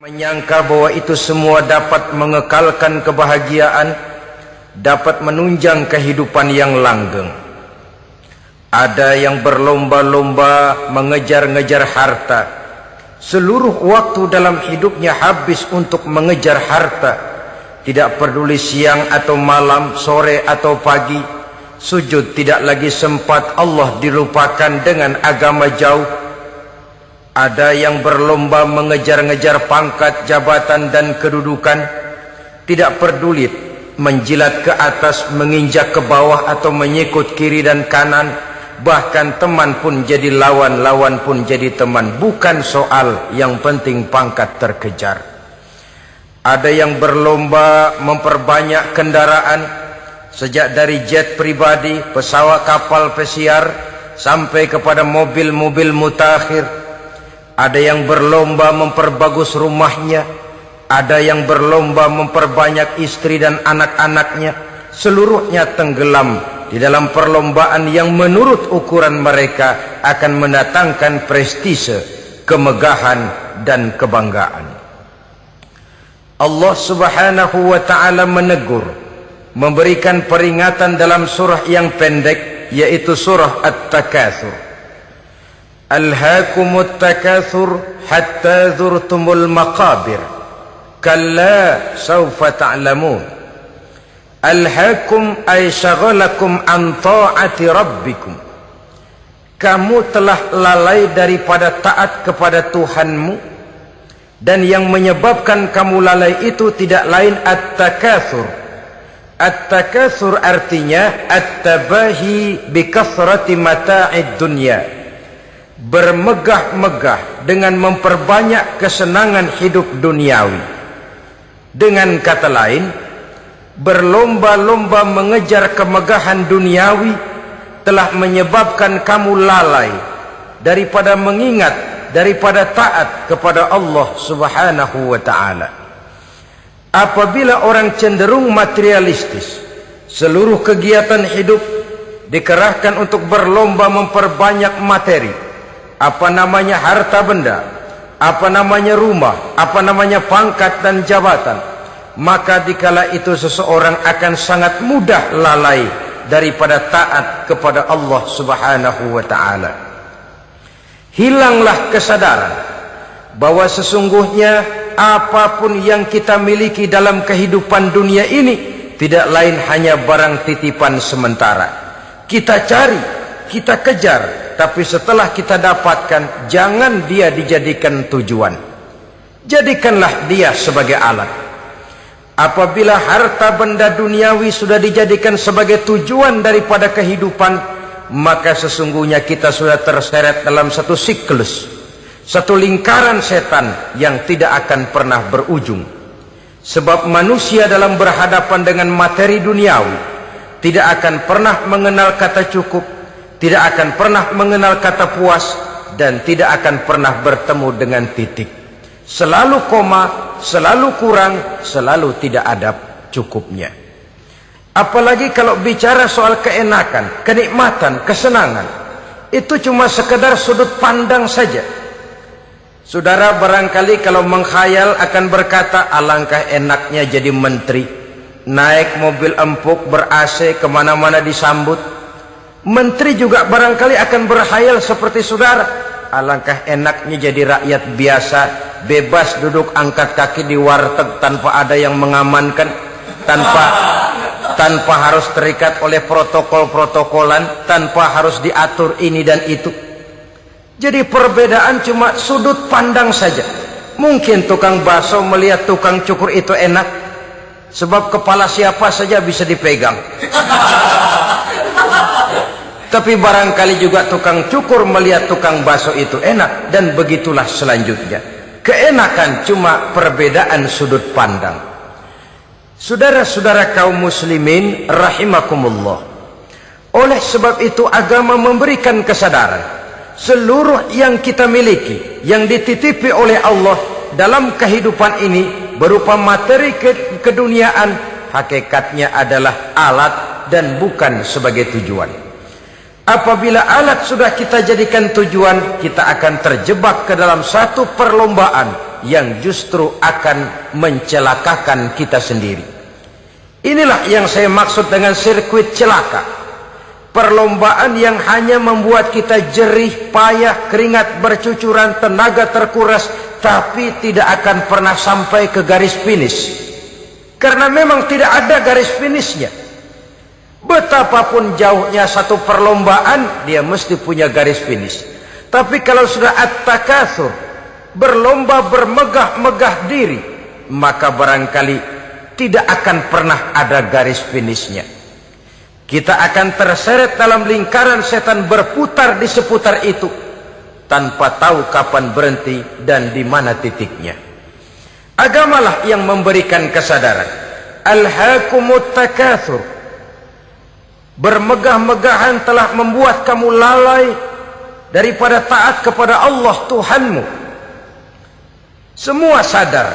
Menyangka bahwa itu semua dapat mengekalkan kebahagiaan, dapat menunjang kehidupan yang langgeng. Ada yang berlomba-lomba mengejar-ngejar harta. Seluruh waktu dalam hidupnya habis untuk mengejar harta. Tidak peduli siang atau malam, sore atau pagi. Sujud tidak lagi sempat, Allah dilupakan dengan agama jauh. Ada yang berlomba mengejar-ngejar pangkat, jabatan dan kedudukan. Tidak peduli menjilat ke atas, menginjak ke bawah atau menyikut kiri dan kanan. Bahkan teman pun jadi lawan, lawan pun jadi teman. Bukan soal, yang penting pangkat terkejar. Ada yang berlomba memperbanyak kendaraan, sejak dari jet pribadi, pesawat kapal pesiar, sampai kepada mobil-mobil mutakhir. Ada yang berlomba memperbagus rumahnya. Ada yang berlomba memperbanyak istri dan anak-anaknya. Seluruhnya tenggelam di dalam perlombaan yang menurut ukuran mereka akan mendatangkan prestise, kemegahan dan kebanggaan. Allah subhanahu wa ta'ala menegur, memberikan peringatan dalam surah yang pendek, yaitu surah At-Takatsur. Alhaakumut takatsur hatta zurtumul maqabir kalla sawfa ta'lamun. Alhaakum ay syagalakum an ta'ati rabbikum. Kamu telah lalai daripada taat kepada Tuhanmu, dan yang menyebabkan kamu lalai itu tidak lain at-takatsur. At-takatsur artinya at-tabahi bi kathrati mata'id dunya. Bermegah-megah dengan memperbanyak kesenangan hidup duniawi. Dengan kata lain, berlomba-lomba mengejar kemegahan duniawi telah menyebabkan kamu lalai daripada mengingat, daripada taat kepada Allah subhanahu wa ta'ala. Apabila orang cenderung materialistis, seluruh kegiatan hidup dikerahkan untuk berlomba memperbanyak materi. Apa namanya harta benda, apa namanya rumah, apa namanya pangkat dan jabatan, maka dikala itu seseorang akan sangat mudah lalai daripada taat kepada Allah subhanahu wa ta'ala. Hilanglah kesadaran bahwa sesungguhnya apapun yang kita miliki dalam kehidupan dunia ini tidak lain hanya barang titipan sementara. Kita cari, kita kejar, tapi setelah kita dapatkan, jangan dia dijadikan tujuan. Jadikanlah dia sebagai alat. Apabila harta benda duniawi sudah dijadikan sebagai tujuan daripada kehidupan, maka sesungguhnya kita sudah terseret dalam satu siklus, satu lingkaran setan yang tidak akan pernah berujung. Sebab manusia dalam berhadapan dengan materi duniawi tidak akan pernah mengenal kata cukup, tidak akan pernah mengenal kata puas, dan tidak akan pernah bertemu dengan titik. Selalu koma, selalu kurang, selalu tidak ada cukupnya. Apalagi kalau bicara soal keenakan, kenikmatan, kesenangan, itu cuma sekedar sudut pandang saja. Saudara barangkali kalau menghayal akan berkata, alangkah enaknya jadi menteri, naik mobil empuk ber-AC, kemana-mana disambut. Menteri juga barangkali akan berhayal seperti saudara, alangkah enaknya jadi rakyat biasa, bebas duduk angkat kaki di warteg tanpa ada yang mengamankan, tanpa harus terikat oleh protokol-protokolan, tanpa harus diatur ini dan itu. Jadi perbedaan cuma sudut pandang saja. Mungkin tukang bakso melihat tukang cukur itu enak, sebab kepala siapa saja bisa dipegang. Tapi barangkali juga tukang cukur melihat tukang bakso itu enak, dan begitulah selanjutnya. Keenakan cuma perbedaan sudut pandang. Saudara-saudara kaum muslimin rahimakumullah. Oleh sebab itu agama memberikan kesadaran, seluruh yang kita miliki, yang dititipi oleh Allah dalam kehidupan ini berupa materi keduniaan, hakikatnya adalah alat dan bukan sebagai tujuan. Apabila alat sudah kita jadikan tujuan, kita akan terjebak ke dalam satu perlombaan yang justru akan mencelakakan kita sendiri. Inilah yang saya maksud dengan sirkuit celaka. Perlombaan yang hanya membuat kita jerih, payah, keringat bercucuran, tenaga terkuras, tapi tidak akan pernah sampai ke garis finish. Karena memang tidak ada garis finishnya. Betapapun jauhnya satu perlombaan, dia mesti punya garis finish. Tapi kalau sudah at-takatsur, berlomba bermegah-megah diri, maka barangkali tidak akan pernah ada garis finishnya. Kita akan terseret dalam lingkaran setan, berputar di seputar itu tanpa tahu kapan berhenti dan di mana titiknya. Agamalah yang memberikan kesadaran. Alhaakumut takatsur. Bermegah-megahan telah membuat kamu lalai daripada taat kepada Allah Tuhanmu. Semua sadar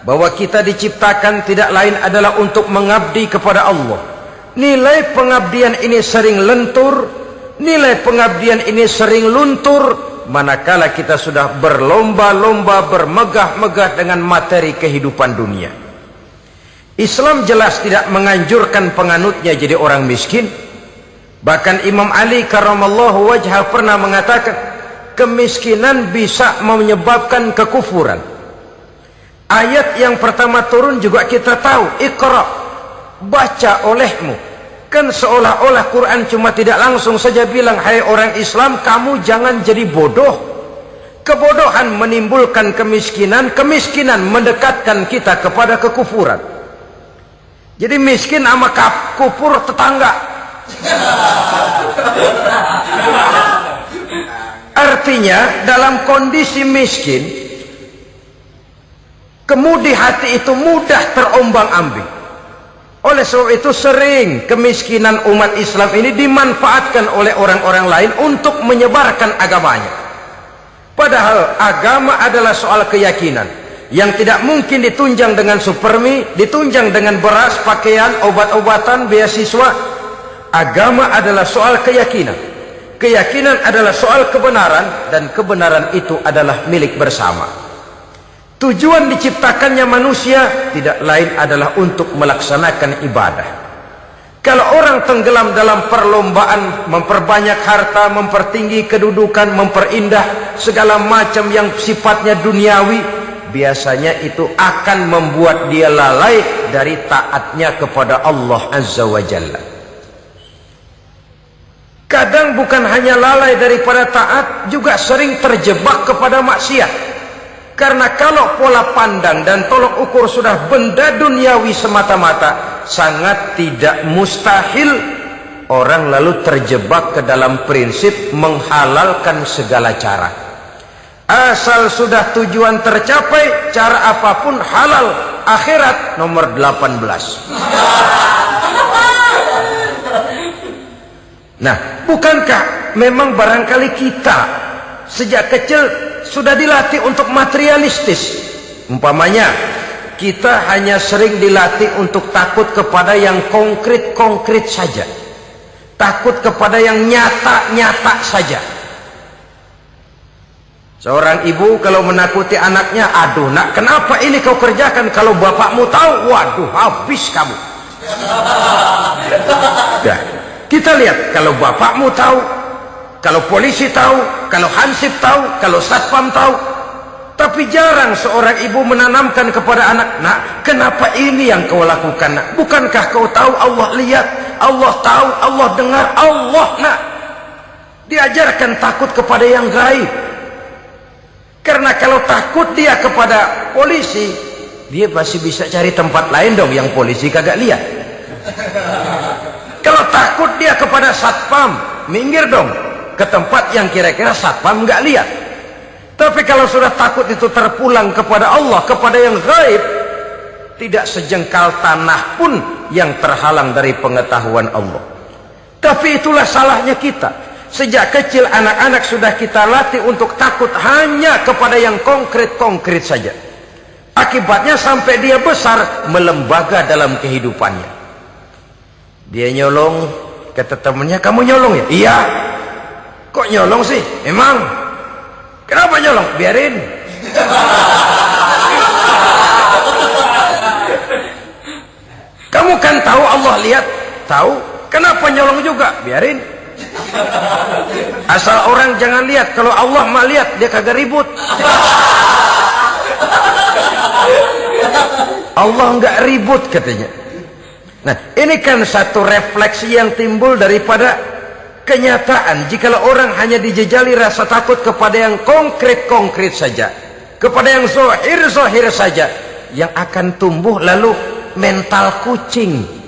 bahwa kita diciptakan tidak lain adalah untuk mengabdi kepada Allah. Nilai pengabdian ini sering lentur, nilai pengabdian ini sering luntur, manakala kita sudah berlomba-lomba bermegah-megah dengan materi kehidupan dunia. Islam jelas tidak menganjurkan penganutnya jadi orang miskin. Bahkan Imam Ali karramallahu wajhah pernah mengatakan, kemiskinan bisa menyebabkan kekufuran. Ayat yang pertama turun juga kita tahu, Iqra, baca olehmu. Kan seolah-olah Quran cuma tidak langsung saja bilang, hai orang Islam, kamu jangan jadi bodoh. Kebodohan menimbulkan kemiskinan, kemiskinan mendekatkan kita kepada kekufuran. Jadi miskin sama kufur tetangga. Artinya dalam kondisi miskin, kemudi hati itu mudah terombang-ambing. Oleh sebab itu sering kemiskinan umat Islam ini dimanfaatkan oleh orang-orang lain untuk menyebarkan agamanya. Padahal agama adalah soal keyakinan yang tidak mungkin ditunjang dengan supermi, ditunjang dengan beras, pakaian, obat-obatan, beasiswa. Agama adalah soal keyakinan. Keyakinan adalah soal kebenaran, dan kebenaran itu adalah milik bersama. Tujuan diciptakannya manusia tidak lain adalah untuk melaksanakan ibadah. Kalau orang tenggelam dalam perlombaan memperbanyak harta, mempertinggi kedudukan, memperindah segala macam yang sifatnya duniawi, biasanya itu akan membuat dia lalai dari taatnya kepada Allah Azza wa Jalla. Kadang bukan hanya lalai daripada taat, juga sering terjebak kepada maksiat. Karena kalau pola pandang dan tolok ukur sudah benda duniawi semata-mata, sangat tidak mustahil orang lalu terjebak ke dalam prinsip menghalalkan segala cara. Asal sudah tujuan tercapai, cara apapun halal. Akhirat nomor 18. Nah, bukankah memang barangkali kita sejak kecil sudah dilatih untuk materialistis? Umpamanya kita hanya sering dilatih untuk takut kepada yang konkret-konkret saja, takut kepada yang nyata-nyata saja. Seorang ibu kalau menakuti anaknya, aduh nak, kenapa ini kau kerjakan? Kalau bapakmu tahu, waduh, habis kamu. Nah, kita lihat, kalau bapakmu tahu, kalau polisi tahu, kalau hansip tahu, kalau satpam tahu, tapi jarang seorang ibu menanamkan kepada anak, nak, kenapa ini yang kau lakukan, nak? Bukankah kau tahu Allah lihat, Allah tahu, Allah dengar, Allah, nak? Diajarkan takut kepada yang gaib. Karena kalau takut dia kepada polisi, dia masih bisa cari tempat lain dong yang polisi kagak lihat. Kalau takut dia kepada satpam, minggir dong ke tempat yang kira-kira satpam nggak lihat. Tapi kalau sudah takut itu terpulang kepada Allah, kepada yang gaib, tidak sejengkal tanah pun yang terhalang dari pengetahuan Allah. Tapi itulah salahnya kita. Sejak kecil anak-anak sudah kita latih untuk takut hanya kepada yang konkret-konkret saja. Akibatnya sampai dia besar melembaga dalam kehidupannya. Dia nyolong, kata temannya, kamu nyolong ya? Iya. Kok nyolong sih? Emang? Kenapa nyolong? Biarin. Kamu kan tahu Allah lihat, tahu. Kenapa nyolong juga? Biarin. Asal orang jangan lihat. Kalau Allah mah lihat, dia kagak ribut. Allah nggak ribut katanya. Nah, ini kan satu refleksi yang timbul daripada kenyataan. Jikalau orang hanya dijejali rasa takut kepada yang konkret-konkret saja, kepada yang zohir-zohir saja, yang akan tumbuh lalu mental kucing.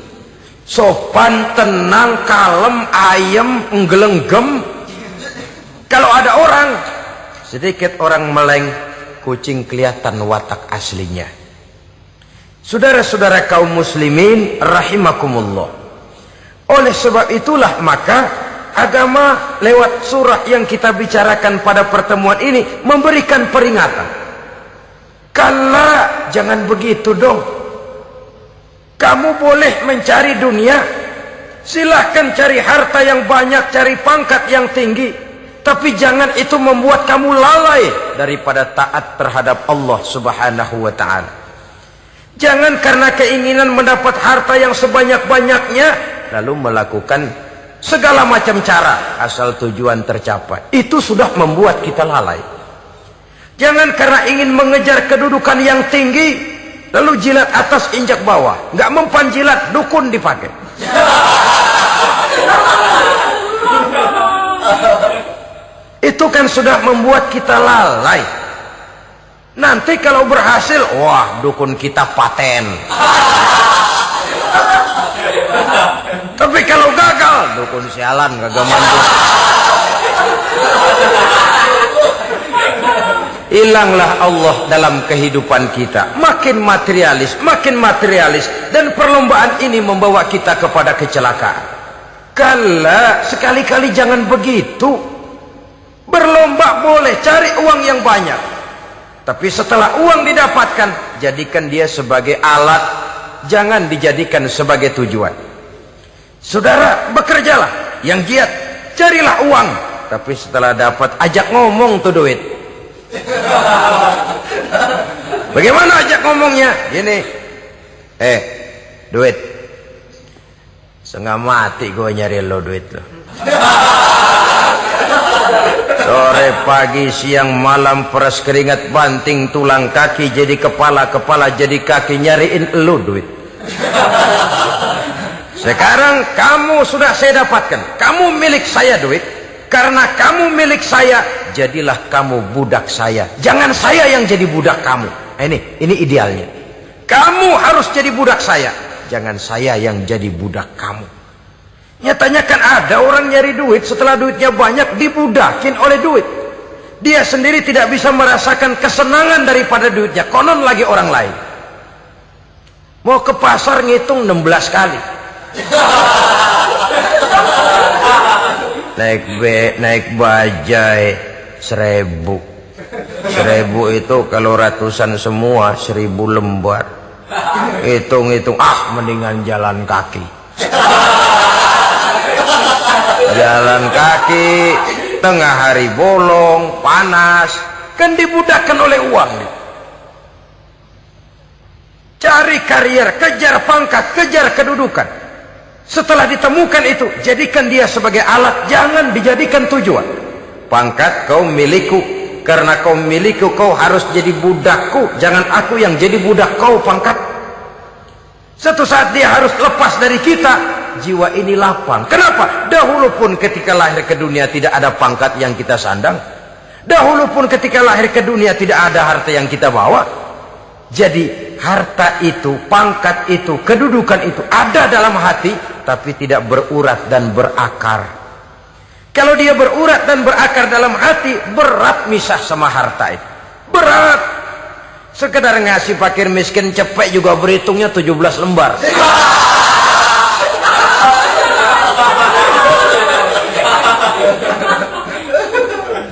Sopan, tenang, kalem, ayem, nggelenggem. Kalau ada orang, sedikit orang meleng, kucing kelihatan watak aslinya. Saudara-saudara kaum muslimin rahimakumullah. Oleh sebab itulah maka agama lewat surah yang kita bicarakan pada pertemuan ini memberikan peringatan. Kala, jangan begitu dong. Kamu boleh mencari dunia, silahkan cari harta yang banyak, cari pangkat yang tinggi, tapi jangan itu membuat kamu lalai daripada taat terhadap Allah subhanahu wa ta'ala. Jangan karena keinginan mendapat harta yang sebanyak-banyaknya lalu melakukan segala macam cara asal tujuan tercapai. Itu sudah membuat kita lalai. Jangan karena ingin mengejar kedudukan yang tinggi lalu jilat atas injak bawah. Nggak mempan jilat, dukun dipakai. Itu kan sudah membuat kita lalai. Nanti kalau berhasil, wah dukun kita paten. Tapi kalau gagal, dukun sialan kagak mantu. Hilanglah Allah dalam kehidupan kita. Makin materialis, dan perlombaan ini membawa kita kepada kecelakaan. Kala, sekali-kali jangan begitu. Berlomba boleh, cari uang yang banyak. Tapi setelah uang didapatkan, jadikan dia sebagai alat, jangan dijadikan sebagai tujuan. Saudara, bekerjalah yang giat, carilah uang, tapi setelah dapat ajak ngomong tuh duit. Bagaimana ajak ngomongnya? Gini, duit, setengah mati gue nyari lo duit lo. Sore, pagi, siang, malam, peras keringat, banting tulang kaki jadi kepala, kepala jadi kaki, nyariin elu duit. Sekarang kamu sudah saya dapatkan, kamu milik saya duit. Karena kamu milik saya, jadilah kamu budak saya. Jangan saya yang jadi budak kamu. Ini idealnya. Kamu harus jadi budak saya, jangan saya yang jadi budak kamu. Nyatanya kan ada orang nyari duit, setelah duitnya banyak dibudakin oleh duit. Dia sendiri tidak bisa merasakan kesenangan daripada duitnya, konon lagi orang lain. Mau ke pasar ngitung 16 kali. Naik bajai 1000. 1000 itu kalau ratusan semua 1000 lembar. Hitung-hitung, mendingan jalan kaki. Jalan kaki, tengah hari bolong, panas, kan dibudakkan oleh uang. Cari karier, kejar pangkat, kejar kedudukan. Setelah ditemukan itu, jadikan dia sebagai alat, jangan dijadikan tujuan. Pangkat kau milikku, karena kau milikku kau harus jadi budakku, jangan aku yang jadi budak kau pangkat. Satu saat dia harus lepas dari kita, jiwa ini lapang. Kenapa? Dahulu pun ketika lahir ke dunia tidak ada pangkat yang kita sandang. Dahulu pun ketika lahir ke dunia tidak ada harta yang kita bawa. Jadi harta itu, pangkat itu, kedudukan itu ada dalam hati, tapi tidak berurat dan berakar. Kalau dia berurat dan berakar dalam hati, berat misah sama harta itu. Berat. Sekedar ngasih fakir miskin cepet juga berhitungnya 17 lembar.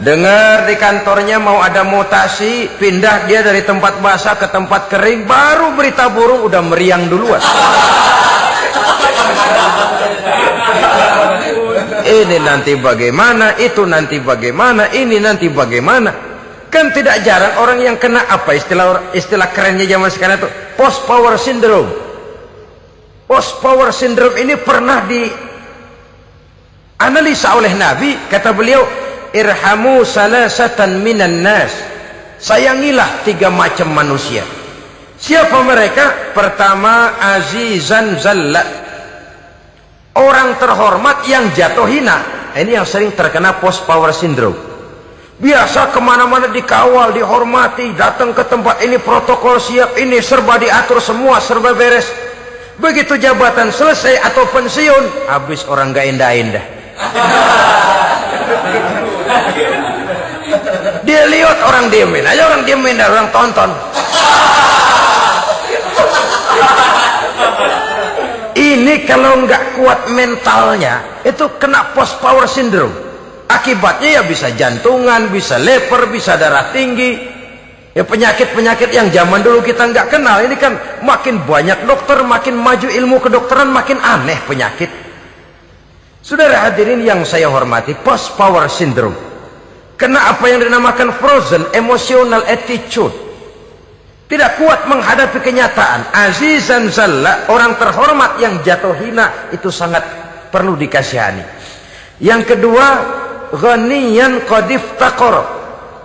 Dengar di kantornya mau ada mutasi, pindah dia dari tempat basah ke tempat kering, baru berita burung udah meriang duluan. Ini nanti bagaimana, itu nanti bagaimana, ini nanti bagaimana. Kan tidak jarang orang yang kena apa istilah kerennya zaman sekarang itu post power syndrome. Post power syndrome ini pernah dianalisa oleh Nabi. Kata beliau, irhamu salasatan minan nas, sayangilah 3 macam manusia. Siapa mereka? Pertama, azizan zalla, orang terhormat yang jatuh hina. Ini yang sering terkena post power syndrome. Biasa kemana-mana dikawal, dihormati, datang ke tempat ini protokol siap, ini serba diatur, semua serba beres. Begitu jabatan selesai atau pensiun, habis orang gak indah-indah. Dia lihat orang diemin aja, orang diemin dan orang tonton. Ini kalau nggak kuat mentalnya, itu kena post power syndrome. Akibatnya ya bisa jantungan, bisa leper, bisa darah tinggi. Ya penyakit-penyakit yang zaman dulu kita nggak kenal. Ini kan makin banyak dokter, makin maju ilmu kedokteran, makin aneh penyakit. Saudara hadirin yang saya hormati, post power syndrome kena apa yang dinamakan frozen emotional attitude. Tidak kuat menghadapi kenyataan. Azizan zalla, orang terhormat yang jatuh hina, itu sangat perlu dikasihani. Yang kedua, ghaniyan qad iftaqara,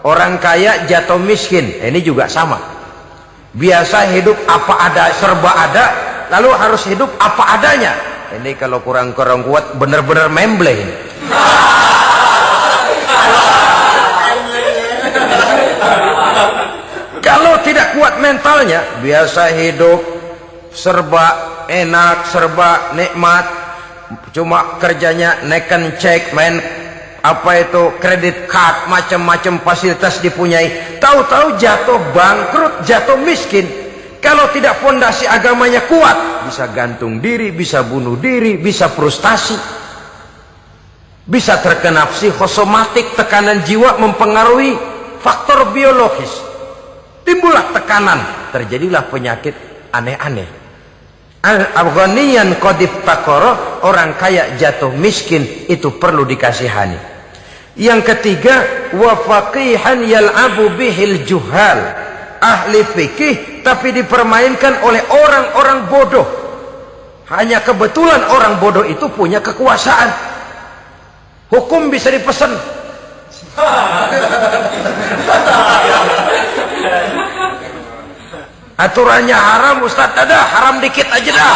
orang kaya jatuh miskin. Ini juga sama. Biasa hidup apa ada, serba ada, lalu harus hidup apa adanya. Ini kalau kurang-kurang kuat, benar-benar memble ini. Kalau tidak kuat mentalnya, biasa hidup serba enak, serba nikmat, cuma kerjanya neken cek, main apa itu kredit card, macam-macam fasilitas dipunyai. Tahu-tahu jatuh bangkrut, jatuh miskin. Kalau tidak fondasi agamanya kuat, bisa gantung diri, bisa bunuh diri, bisa frustasi, bisa terkena psikosomatik, tekanan jiwa mempengaruhi faktor biologis. Timbullah tekanan, terjadilah penyakit aneh-aneh. Al-ghaniyan qad iftaqara, orang kaya jatuh miskin, itu perlu dikasihani. Yang ketiga, wa faqihan yal'abu bihil juhal, ahli fikih tapi dipermainkan oleh orang-orang bodoh. Hanya kebetulan orang bodoh itu punya kekuasaan. Hukum bisa dipesan. Aturannya haram, Ustaz, ada haram dikit aja dah.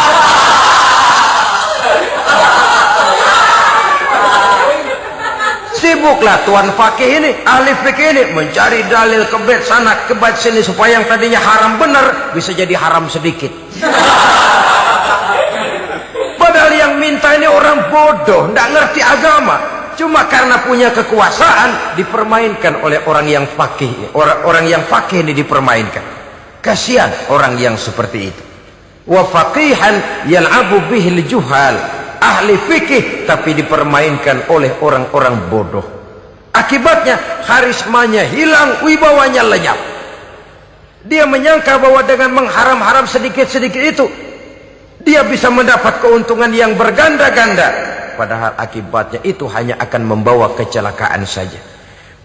Sibuklah tuan fakih ini, ahli fikih ini, mencari dalil kebet sana kebet sini supaya yang tadinya haram benar bisa jadi haram sedikit. Padahal yang minta ini orang bodoh, tidak ngerti agama, cuma karena punya kekuasaan dipermainkan oleh orang yang fakih. Orang yang fakih ini dipermainkan. Kasihan orang yang seperti itu. Wa faqihan yal'abu bihil juhal, ahli fikih tapi dipermainkan oleh orang-orang bodoh. Akibatnya karismanya hilang, wibawanya lenyap. Dia menyangka bahwa dengan mengharam-haram sedikit-sedikit itu dia bisa mendapat keuntungan yang berganda-ganda, padahal akibatnya itu hanya akan membawa kecelakaan saja.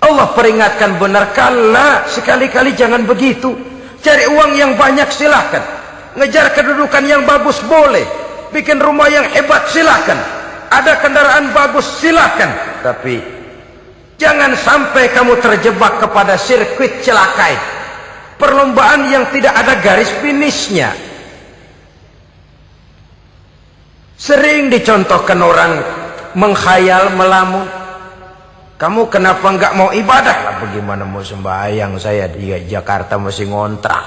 Allah peringatkan benar, kala, sekali-kali jangan begitu. Cari uang yang banyak silahkan, ngejar kedudukan yang bagus boleh, bikin rumah yang hebat silahkan, ada kendaraan bagus silahkan, tapi jangan sampai kamu terjebak kepada sirkuit celakai, perlombaan yang tidak ada garis finishnya. Sering dicontohkan orang menghayal, melamun. Kamu kenapa nggak mau ibadah? Lah bagaimana mau sembahyang, saya di Jakarta masih ngontrak.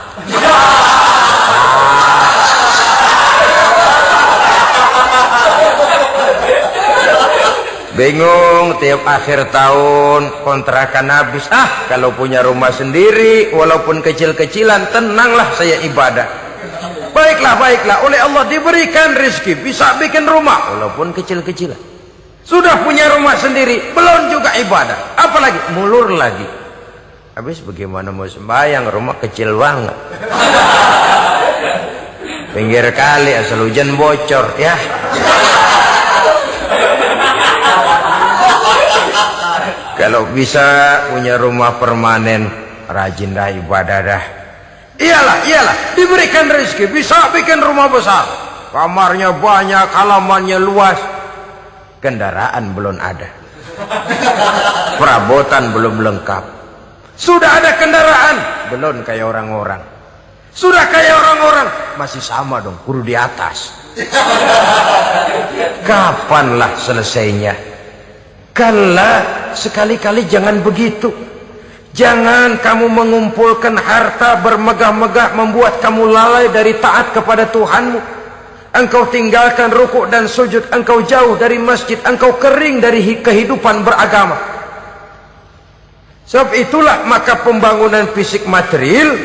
Bingung, tiap akhir tahun kontrakan habis. Kalau punya rumah sendiri walaupun kecil-kecilan, tenanglah saya ibadah. Baiklah, oleh Allah diberikan rezeki, bisa bikin rumah walaupun kecil-kecilan. Sudah punya rumah sendiri, belum juga ibadah, apalagi mulur lagi. Habis bagaimana mau sembahyang, rumah kecil banget, pinggir kali, asal hujan bocor ya. Kalau bisa punya rumah permanen, rajin dah ibadah dah. Iyalah, diberikan rezeki, bisa bikin rumah besar. kamarnya banyak, halamannya luas, kendaraan belum ada, perabotan belum lengkap. Sudah ada kendaraan, belum kayak orang-orang. Sudah kayak orang-orang, masih sama dong, kudu di atas. Kapanlah selesainya? Kala, sekali-kali jangan begitu. Jangan kamu mengumpulkan harta bermegah-megah membuat kamu lalai dari taat kepada Tuhanmu. Engkau tinggalkan rukuk dan sujud, engkau jauh dari masjid, engkau kering dari kehidupan beragama. Sebab itulah maka pembangunan fisik material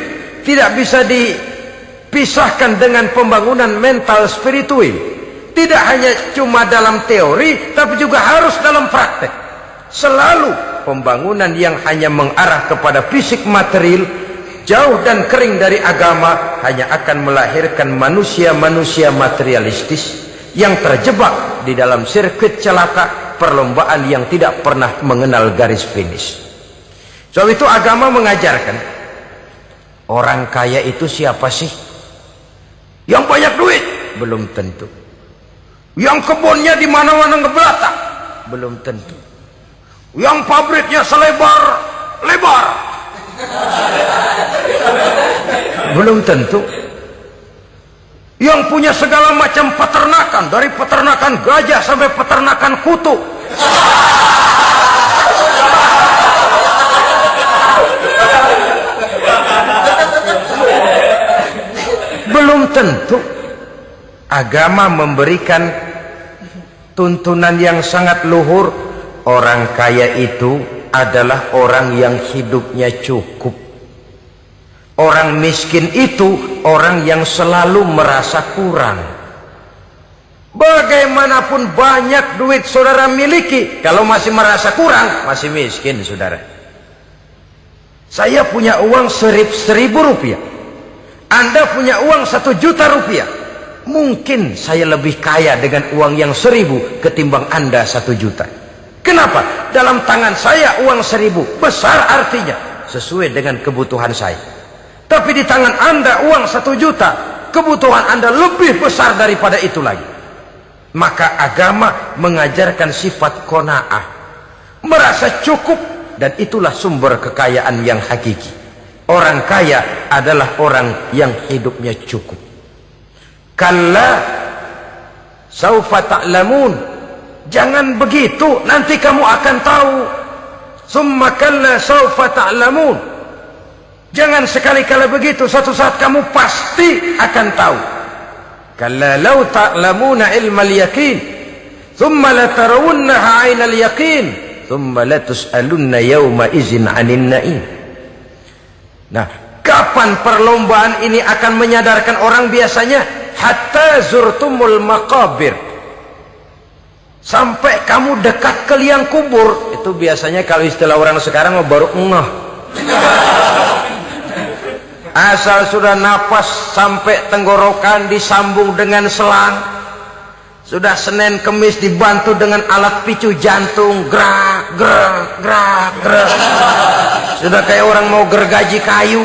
tidak bisa dipisahkan dengan pembangunan mental spiritual. Tidak hanya cuma dalam teori, tapi juga harus dalam praktek. Selalu pembangunan yang hanya mengarah kepada fisik material, jauh dan kering dari agama, hanya akan melahirkan manusia-manusia materialistis yang terjebak di dalam sirkuit celaka perlombaan yang tidak pernah mengenal garis finish. Sebab itu agama mengajarkan, orang kaya itu siapa sih? Yang banyak duit? Belum tentu. Yang kebunnya di mana-mana ngebelatak? Belum tentu. Yang pabriknya selebar-lebar? Belum tentu. Yang punya segala macam peternakan, dari peternakan gajah sampai peternakan kutu? Belum tentu. Agama memberikan tuntunan yang sangat luhur. Orang kaya itu adalah orang yang hidupnya cukup. Orang miskin itu orang yang selalu merasa kurang. Bagaimanapun banyak duit saudara miliki, kalau masih merasa kurang, masih miskin saudara. Saya punya uang 1.000 rupiah, Anda punya uang 1 juta rupiah. Mungkin saya lebih kaya dengan uang yang 1.000 ketimbang Anda 1 juta. Kenapa? Dalam tangan saya uang 1.000 besar, artinya sesuai dengan kebutuhan saya. Tapi di tangan Anda uang 1 juta, kebutuhan Anda lebih besar daripada itu lagi. Maka agama mengajarkan sifat qanaah, merasa cukup, dan itulah sumber kekayaan yang hakiki. Orang kaya adalah orang yang hidupnya cukup. Kalla saufa ta'lamun, jangan begitu, nanti kamu akan tahu. Summa kalla saufa ta'lamun, jangan sekali-kali begitu, suatu saat kamu pasti akan tahu. Kalla law ta'lamuna ilmal yaqin thumma latarawunnaha 'ainal yaqin thumma latus'alunna yawma idzin 'anin na'im. Nah, kapan perlombaan ini akan menyadarkan orang? Biasanya hatta zurtumul maqabir, sampai kamu dekat ke liang kubur. Itu biasanya kalau istilah orang sekarang baru ngeh. Asal sudah napas sampai tenggorokan disambung dengan selang, sudah Senin Kemis dibantu dengan alat picu jantung, gerak gerak gerak gerak, sudah kayak orang mau gergaji kayu.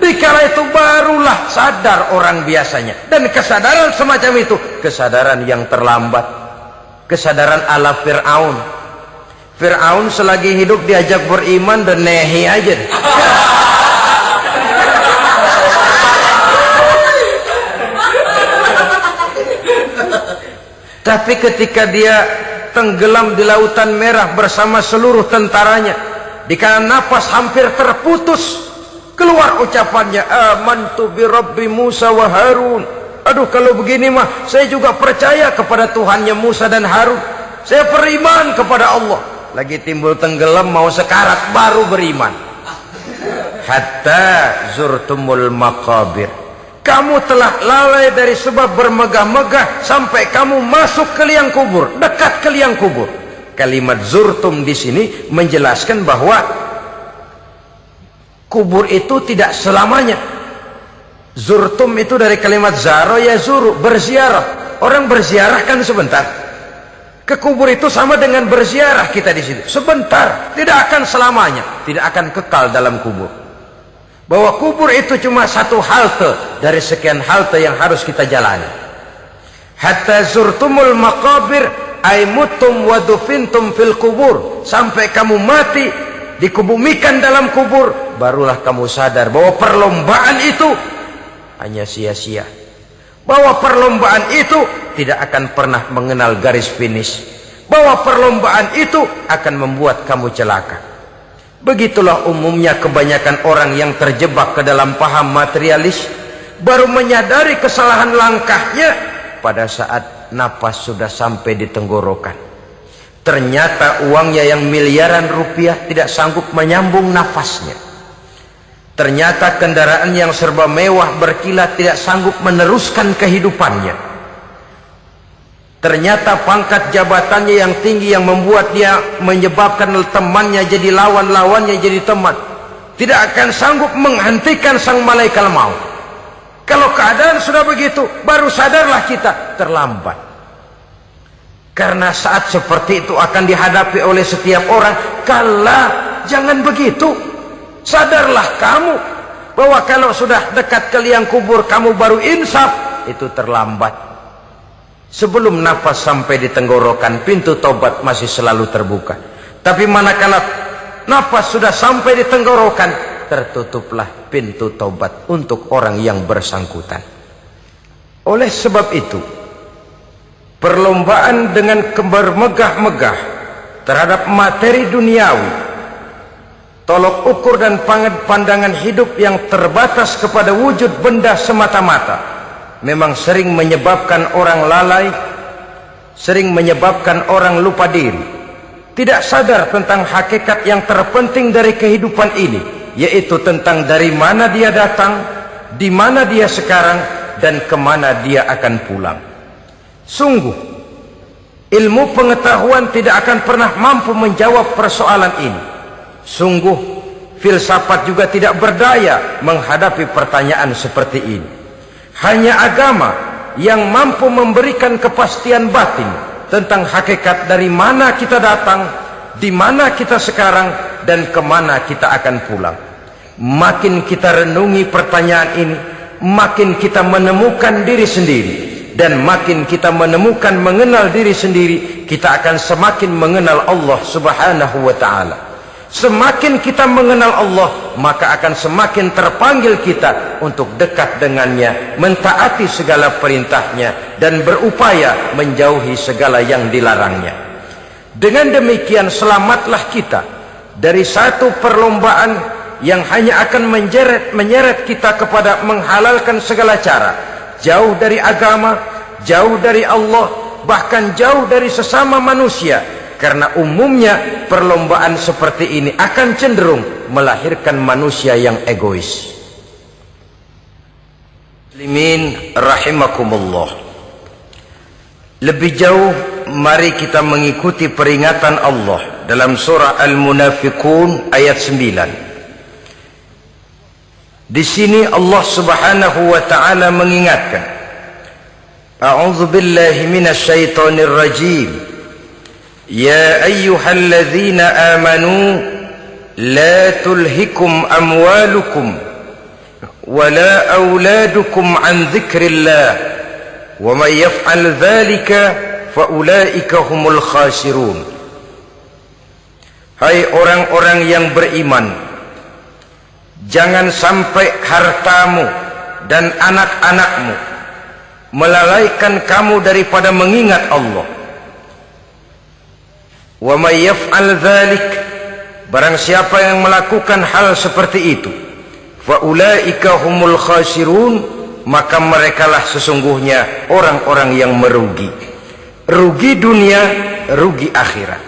Dikala itu barulah sadar orang biasanya. Dan kesadaran semacam itu kesadaran yang terlambat, kesadaran ala Fir'aun. Fir'aun selagi hidup diajak beriman dan nehi aja. Tapi ketika dia tenggelam di lautan merah bersama seluruh tentaranya, dikala napas hampir terputus, keluar ucapannya, amantu bi Rabbi Musa wa Harun. Aduh, kalau begini mah saya juga percaya kepada Tuhannya Musa dan Harun. Saya beriman kepada Allah. Lagi timbul tenggelam mau sekarat baru beriman. Hatta zurtumul maqabir, kamu telah lalai dari sebab bermegah-megah sampai kamu masuk ke liang kubur, dekat ke liang kubur. Kalimat zurtum di sini menjelaskan bahwa kubur itu tidak selamanya. Zurtum itu dari kalimat zaro ya zuru, berziarah. Orang berziarah kan sebentar. Ke kubur itu sama dengan berziarah kita di situ. Sebentar, tidak akan selamanya, tidak akan kekal dalam kubur. bahwa kubur itu cuma satu halte dari sekian halte yang harus kita jalani. Hatta zurtumul maqabir ay mutum wa dufintum fil kubur, sampai kamu mati dikubumikan dalam kubur, barulah kamu sadar bahwa perlombaan itu hanya sia-sia, bahwa perlombaan itu tidak akan pernah mengenal garis finish, bahwa perlombaan itu akan membuat kamu celaka. Begitulah umumnya kebanyakan orang yang terjebak ke dalam paham materialis, baru menyadari kesalahan langkahnya pada saat napas sudah sampai di tenggorokan. Ternyata uangnya yang miliaran rupiah tidak sanggup menyambung nafasnya. Ternyata kendaraan yang serba mewah berkilat tidak sanggup meneruskan kehidupannya. Ternyata pangkat jabatannya yang tinggi yang membuat dia menyebabkan temannya jadi lawan, lawannya jadi teman, tidak akan sanggup menghentikan sang malaikat maut. Kalau keadaan sudah begitu, baru sadarlah kita terlambat. Karena saat seperti itu akan dihadapi oleh setiap orang. Kala, jangan begitu. Sadarlah kamu bahwa kalau sudah dekat ke liang kubur kamu baru insaf, itu terlambat. Sebelum nafas sampai di tenggorokan, pintu taubat masih selalu terbuka. Tapi manakala nafas sudah sampai di tenggorokan, tertutuplah pintu taubat untuk orang yang bersangkutan. Oleh sebab itu, perlombaan dengan bermegah-megah terhadap materi duniawi, tolok ukur dan pandangan hidup yang terbatas kepada wujud benda semata-mata, memang sering menyebabkan orang lalai, sering menyebabkan orang lupa diri, tidak sadar tentang hakikat yang terpenting dari kehidupan ini, yaitu tentang dari mana dia datang, di mana dia sekarang, dan kemana dia akan pulang. Sungguh, ilmu pengetahuan tidak akan pernah mampu menjawab persoalan ini. Sungguh, filsafat juga tidak berdaya menghadapi pertanyaan seperti ini. Hanya agama yang mampu memberikan kepastian batin tentang hakikat dari mana kita datang, di mana kita sekarang, dan kemana kita akan pulang. Makin kita renungi pertanyaan ini, makin kita menemukan diri sendiri. Dan makin kita menemukan mengenal diri sendiri, kita akan semakin mengenal Allah subhanahu wa ta'ala. Semakin kita mengenal Allah, maka akan semakin terpanggil kita untuk dekat dengannya, mentaati segala perintahnya, dan berupaya menjauhi segala yang dilarangnya. Dengan demikian selamatlah kita dari satu perlombaan yang hanya akan menyeret kita kepada menghalalkan segala cara, jauh dari agama, jauh dari Allah, bahkan jauh dari sesama manusia. Karena umumnya perlombaan seperti ini akan cenderung melahirkan manusia yang egois. Muslimin rahimakumullah. Lebih jauh, mari kita mengikuti peringatan Allah dalam surah Al-Munafiqun ayat 9. Di sini Allah Subhanahu wa taala mengingatkan, A'udzu billahi minasy syaithanir rajim. Ya ayyuhalladzina amanu la tulhikum amwalukum wala auladukum an dzikrillah wa may yaf'al dzalika fa ulaika humul khasirun. Hai orang-orang yang beriman, jangan sampai hartamu dan anak-anakmu melalaikan kamu daripada mengingat Allah. Wa may yaf'al dzalik, barang siapa yang melakukan hal seperti itu, fa ulaika humul khasirun, maka merekalah sesungguhnya orang-orang yang merugi. Rugi dunia, rugi akhirat.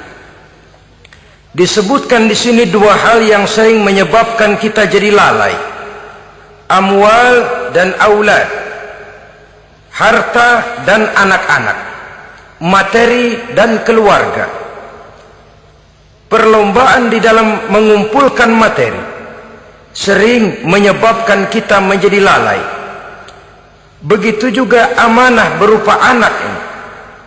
Disebutkan di sini dua hal yang sering menyebabkan kita jadi lalai. Amwal dan aulad. Harta dan anak-anak. Materi dan keluarga. Perlombaan di dalam mengumpulkan materi sering menyebabkan kita menjadi lalai. Begitu juga amanah berupa anak ini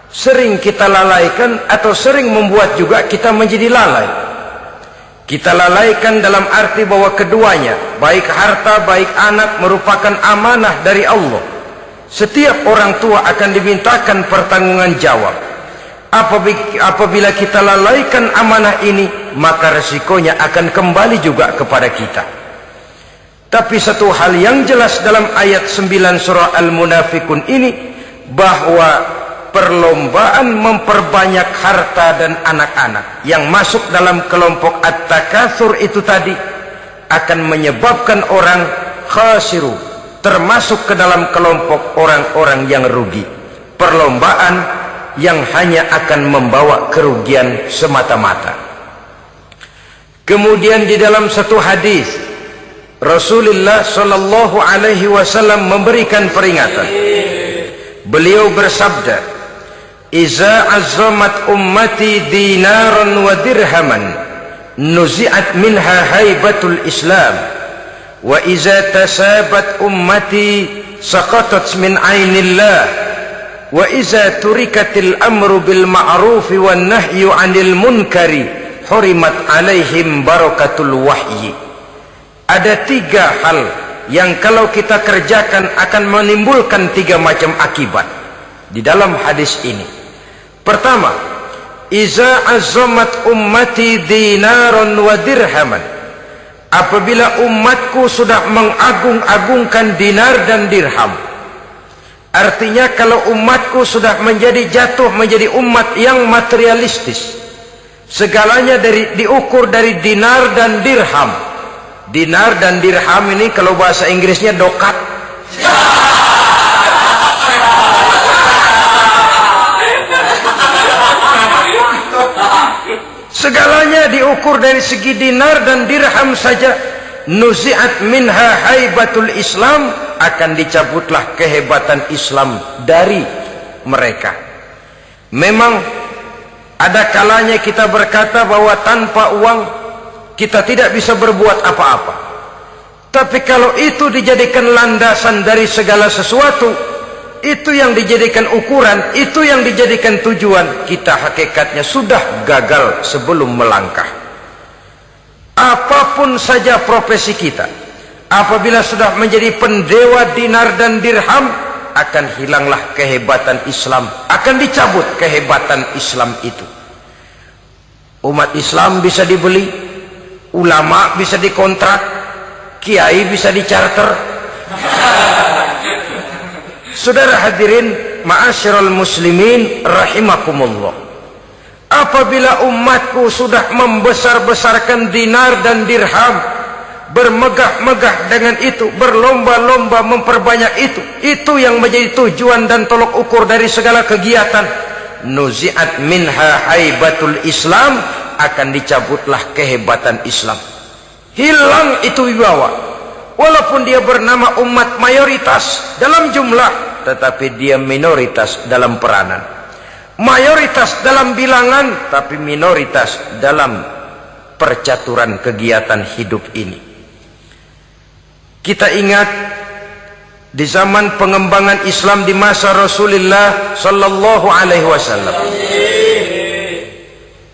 sering kita lalaikan atau sering membuat juga kita menjadi lalai. Kita lalaikan dalam arti bahwa keduanya, baik harta baik anak, merupakan amanah dari Allah. Setiap orang tua akan dimintakan pertanggungan jawab. Apabila kita lalaikan amanah ini, maka resikonya akan kembali juga kepada kita. Tapi satu hal yang jelas dalam ayat 9 surah Al-Munafikun ini, bahwa perlombaan memperbanyak harta dan anak-anak yang masuk dalam kelompok at-takatsur itu tadi akan menyebabkan orang khasiru, termasuk ke dalam kelompok orang-orang yang rugi. Perlombaan yang hanya akan membawa kerugian semata-mata. Kemudian di dalam satu hadis Rasulullah sallallahu alaihi wasallam memberikan peringatan. Beliau bersabda, "Iza azzamat ummati dinaran wa dirhaman, nuzi'at minha haibatul Islam, wa iza tasabat ummati saqatat min ainillah, wa iza turikatil amru bil ma'rufi wan nahyu 'anil munkari, hurimat 'alaihim barakatul wahyi." Ada tiga hal yang kalau kita kerjakan akan menimbulkan tiga macam akibat di dalam hadis ini. Pertama, iza azzamat ummati dinaran wa dirhaman. Apabila umatku sudah mengagung-agungkan dinar dan dirham, artinya kalau umatku sudah jatuh menjadi umat yang materialistis, segalanya diukur dari dinar dan dirham. Dinar dan dirham ini kalau bahasa Inggrisnya dokat. Segalanya diukur dari segi dinar dan dirham saja. Nuzi'at minha haibatul Islam, akan dicabutlah kehebatan Islam dari mereka. Memang ada kalanya kita berkata bahwa tanpa uang kita tidak bisa berbuat apa-apa. Tapi kalau itu dijadikan landasan dari segala sesuatu, itu yang dijadikan ukuran, itu yang dijadikan tujuan, kita hakikatnya sudah gagal sebelum melangkah. Apapun saja profesi kita, apabila sudah menjadi pendewa dinar dan dirham, akan hilanglah kehebatan Islam, akan dicabut kehebatan Islam itu. Umat Islam bisa dibeli, ulama bisa dikontrak, kiai bisa dicarter. Saudara hadirin ma'asyiral muslimin rahimakumullah, apabila umatku sudah membesar-besarkan dinar dan dirham, bermegah-megah dengan itu, berlomba-lomba memperbanyak itu yang menjadi tujuan dan tolok ukur dari segala kegiatan, nuzi'at minha haibatul Islam, akan dicabutlah kehebatan Islam. Hilang itu wibawa. Walaupun dia bernama umat mayoritas dalam jumlah, tetapi dia minoritas dalam peranan. Mayoritas dalam bilangan, tapi minoritas dalam percaturan kegiatan hidup ini. Kita ingat di zaman pengembangan Islam di masa Rasulullah sallallahu alaihi wasallam,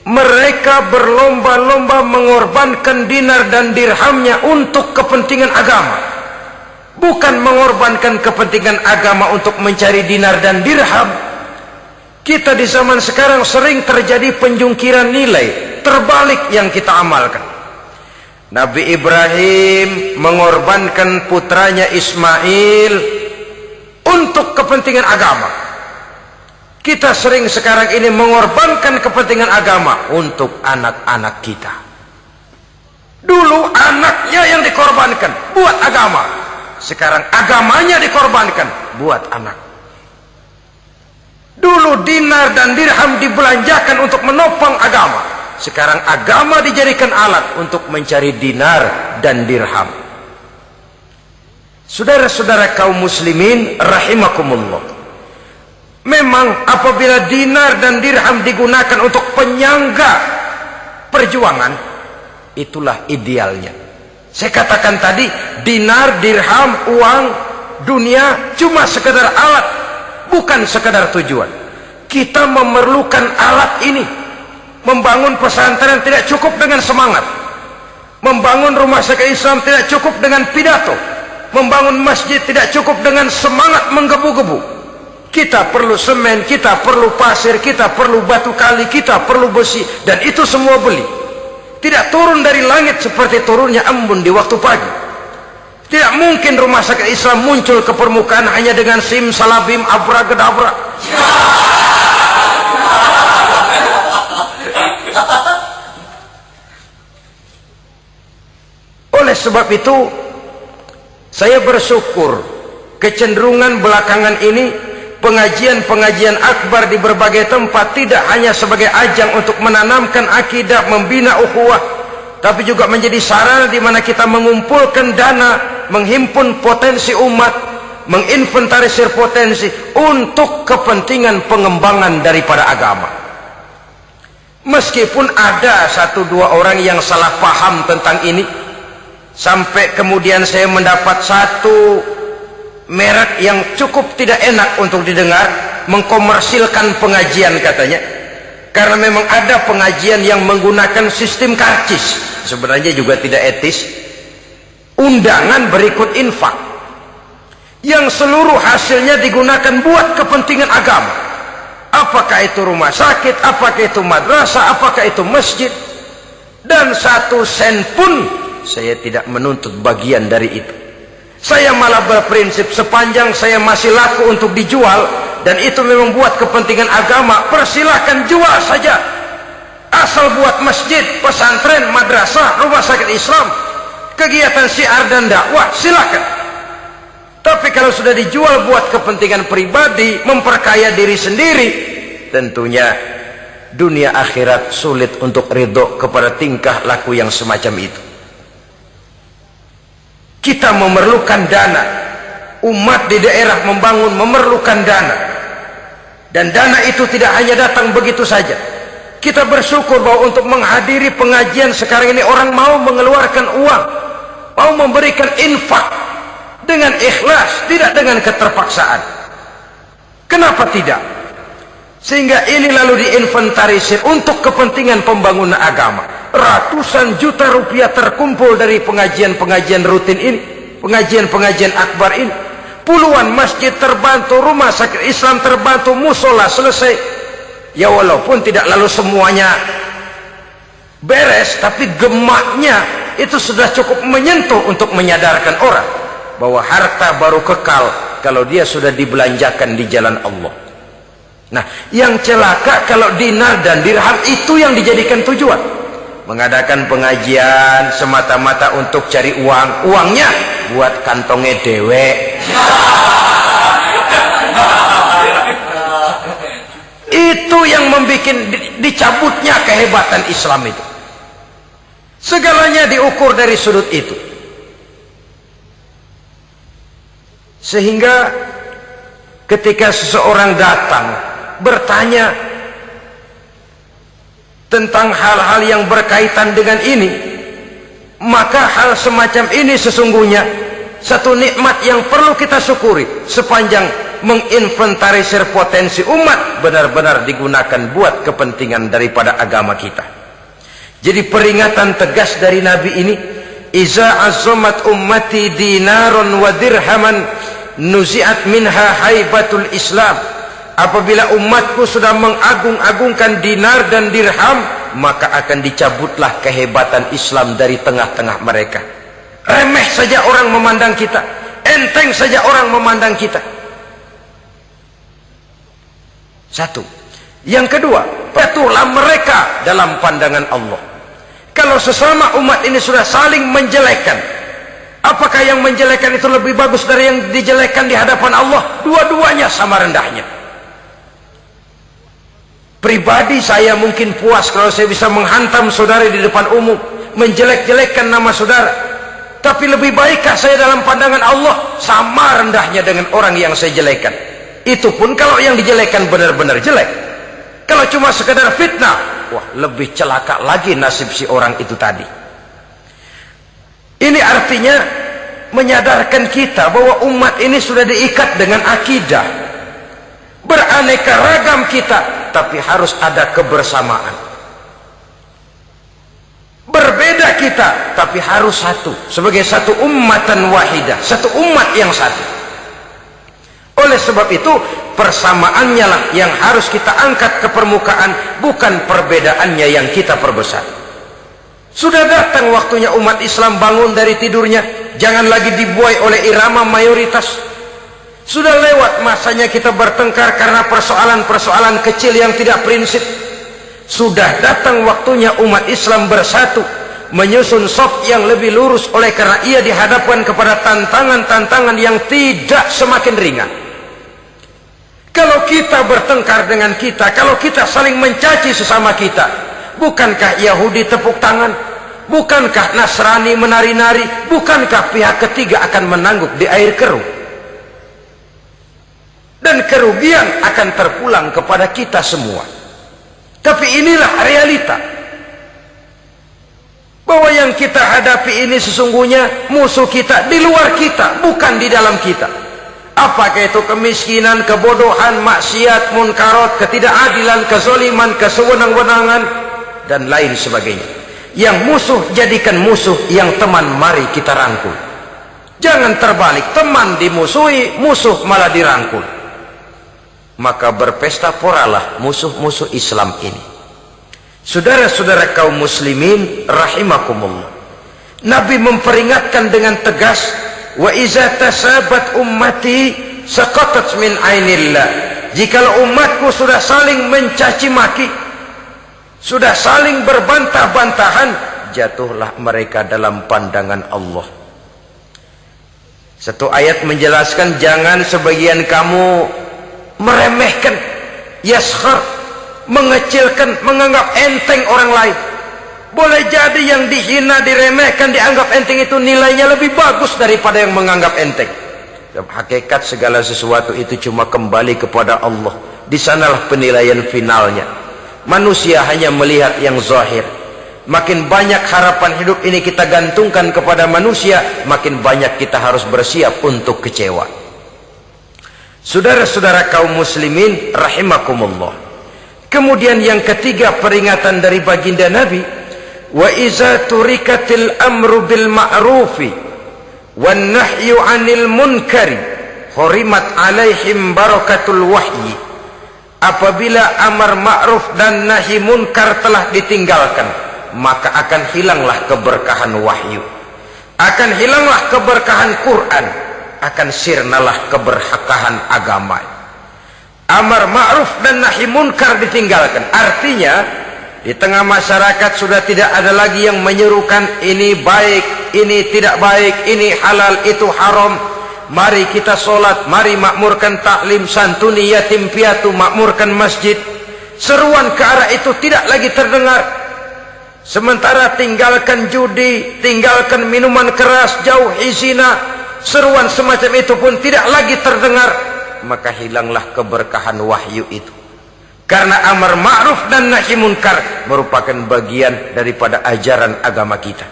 mereka berlomba-lomba mengorbankan dinar dan dirhamnya untuk kepentingan agama, bukan mengorbankan kepentingan agama untuk mencari dinar dan dirham. Kita di zaman sekarang sering terjadi penjungkiran nilai, terbalik yang kita amalkan. Nabi Ibrahim mengorbankan putranya Ismail untuk kepentingan agama. Kita sering sekarang ini mengorbankan kepentingan agama untuk anak-anak kita. Dulu anaknya yang dikorbankan buat agama, sekarang agamanya dikorbankan buat anak. Dulu dinar dan dirham dibelanjakan untuk menopang agama, sekarang agama dijadikan alat untuk mencari dinar dan dirham. Saudara-saudara kaum muslimin rahimakumullah, memang apabila dinar dan dirham digunakan untuk penyangga perjuangan, itulah idealnya. Saya katakan tadi, dinar, dirham, uang, dunia cuma sekedar alat, bukan sekedar tujuan. Kita memerlukan alat ini. Membangun pesantren tidak cukup dengan semangat, Membangun rumah sakit Islam tidak cukup dengan pidato. Membangun masjid tidak cukup dengan semangat menggebu-gebu. Kita perlu semen, kita perlu pasir, kita perlu batu kali, kita perlu besi, dan itu semua beli. Tidak turun dari langit seperti turunnya embun di waktu pagi. Tidak mungkin rumah sakit Islam muncul ke permukaan hanya dengan sim salabim abrakadabra. Oleh sebab itu, saya bersyukur kecenderungan belakangan ini pengajian-pengajian akbar di berbagai tempat tidak hanya sebagai ajang untuk menanamkan akidah, membina ukhuwah, tapi juga menjadi sarana di mana kita mengumpulkan dana, menghimpun potensi umat, menginventarisir potensi untuk kepentingan pengembangan daripada agama. Meskipun ada satu dua orang yang salah paham tentang ini, sampai kemudian saya mendapat satu merek yang cukup tidak enak untuk didengar, mengkomersilkan pengajian katanya, karena memang ada pengajian yang menggunakan sistem karcis, sebenarnya juga tidak etis. Undangan berikut infak yang seluruh hasilnya digunakan buat kepentingan agama, apakah itu rumah sakit, apakah itu madrasah, apakah itu masjid, dan 1 sen pun saya tidak menuntut bagian dari itu. Saya malah berprinsip sepanjang saya masih laku untuk dijual dan itu memang buat kepentingan agama, persilahkan jual saja, asal buat masjid, pesantren, madrasah, rumah sakit Islam, kegiatan syiar dan dakwah, silakan. Tapi kalau sudah dijual buat kepentingan pribadi, memperkaya diri sendiri, tentunya dunia akhirat sulit untuk ridho kepada tingkah laku yang semacam itu. Kita memerlukan dana, umat di daerah membangun memerlukan dana, dan dana itu tidak hanya datang begitu saja. Kita bersyukur bahwa untuk menghadiri pengajian sekarang ini orang mau mengeluarkan uang, mau memberikan infak dengan ikhlas, tidak dengan keterpaksaan. Kenapa tidak? Sehingga ini lalu diinventarisir untuk kepentingan pembangunan agama. Ratusan juta rupiah terkumpul dari pengajian-pengajian rutin ini, pengajian-pengajian akbar ini. Puluhan masjid terbantu, rumah sakit Islam terbantu, musola selesai. Ya walaupun tidak lalu semuanya beres, tapi gemaknya itu sudah cukup menyentuh untuk menyadarkan orang bahwa harta baru kekal kalau dia sudah dibelanjakan di jalan Allah. Nah, yang celaka kalau dinar dan dirham itu yang dijadikan tujuan. Mengadakan pengajian semata-mata untuk cari uang, uangnya buat kantongnya dewe. Itu yang membuat dicabutnya kehebatan Islam itu. Segalanya diukur dari sudut itu. Sehingga ketika seseorang datang bertanya tentang hal-hal yang berkaitan dengan ini, maka hal semacam ini sesungguhnya satu nikmat yang perlu kita syukuri sepanjang menginventarisir potensi umat benar-benar digunakan buat kepentingan daripada agama kita. Jadi peringatan tegas dari Nabi ini, iza azzamat ummati dinaron wa dirhaman nuzi'at minha haibatul Islam. Apabila umatku sudah mengagung-agungkan dinar dan dirham, maka akan dicabutlah kehebatan Islam dari tengah-tengah mereka. Remeh saja orang memandang kita, enteng saja orang memandang kita. Satu. Yang kedua, patuhlah mereka dalam pandangan Allah. Kalau sesama umat ini sudah saling menjelekkan, apakah yang menjelekkan itu lebih bagus dari yang dijelekkan di hadapan Allah? Dua-duanya sama rendahnya. Pribadi saya mungkin puas kalau saya bisa menghantam saudara di depan umum, menjelek-jelekkan nama saudara. Tapi lebih baikkah saya dalam pandangan Allah sama rendahnya dengan orang yang saya jelekkan? Itu pun kalau yang dijelekkan benar-benar jelek. Kalau cuma sekedar fitnah, wah lebih celaka lagi nasib si orang itu tadi. Ini artinya menyadarkan kita bahwa umat ini sudah diikat dengan akidah. Beraneka ragam kita, tapi harus ada kebersamaan. Berbeda kita, tapi harus satu, sebagai satu ummatan wahidah, satu umat yang satu. Oleh sebab itu, persamaannya lah yang harus kita angkat ke permukaan, bukan perbedaannya yang kita perbesar. Sudah datang waktunya umat Islam bangun dari tidurnya, jangan lagi dibuai oleh irama mayoritas. Sudah lewat masanya kita bertengkar karena persoalan-persoalan kecil yang tidak prinsip. Sudah datang waktunya umat Islam bersatu, menyusun saf yang lebih lurus, oleh karena ia dihadapkan kepada tantangan-tantangan yang tidak semakin ringan. Kalau kita bertengkar dengan kita, kalau kita saling mencaci sesama kita, bukankah Yahudi tepuk tangan? Bukankah Nasrani menari-nari? Bukankah pihak ketiga akan menangguk di air keruh? Dan kerugian akan terpulang kepada kita semua. Tapi inilah realita, bahwa yang kita hadapi ini sesungguhnya musuh kita di luar kita, bukan di dalam kita. Apakah itu kemiskinan, kebodohan, maksiat, munkarat, ketidakadilan, kezaliman, kesewenang-wenangan, dan lain sebagainya. Yang musuh jadikan musuh, yang teman mari kita rangkul. Jangan terbalik, teman dimusuhi, musuh malah dirangkul. Maka berpesta poralah musuh-musuh Islam ini. Saudara-saudara kaum muslimin rahimakumullah, Nabi memperingatkan dengan tegas, wa iza tasabat ummati saqatat min ainillah. Jikalau umatku sudah saling mencaci maki, sudah saling berbantah-bantahan, jatuhlah mereka dalam pandangan Allah. Satu ayat menjelaskan, jangan sebagian kamu meremehkan, yaskhar, mengecilkan, menganggap enteng orang lain. Boleh jadi yang dihina, diremehkan, dianggap enteng itu nilainya lebih bagus daripada yang menganggap enteng. Dalam hakikat segala sesuatu itu cuma kembali kepada Allah. Di sanalah penilaian finalnya. Manusia hanya melihat yang zahir. Makin banyak harapan hidup ini kita gantungkan kepada manusia, makin banyak kita harus bersiap untuk kecewa. Saudara-saudara kaum muslimin rahimakumullah. Kemudian yang ketiga peringatan dari baginda Nabi, wa iza turikatil amru bil ma'rufi wan nahyu 'anil munkari hurimat 'alaihim barakatul wahyi. Apabila amar ma'ruf dan nahi munkar telah ditinggalkan, maka akan hilanglah keberkahan wahyu, akan hilanglah keberkahan Quran, akan sirnalah keberkahan agama. Amar ma'ruf dan nahi munkar ditinggalkan, artinya di tengah masyarakat sudah tidak ada lagi yang menyerukan ini baik, ini tidak baik, ini halal, itu haram. Mari kita sholat, mari makmurkan taklim, santuni yatim piatu, makmurkan masjid. Seruan ke arah itu tidak lagi terdengar. Sementara tinggalkan judi, tinggalkan minuman keras, jauhi zina, seruan semacam itu pun tidak lagi terdengar. Maka hilanglah keberkahan wahyu itu. Karena amar ma'ruf dan nahi munkar merupakan bagian daripada ajaran agama kita.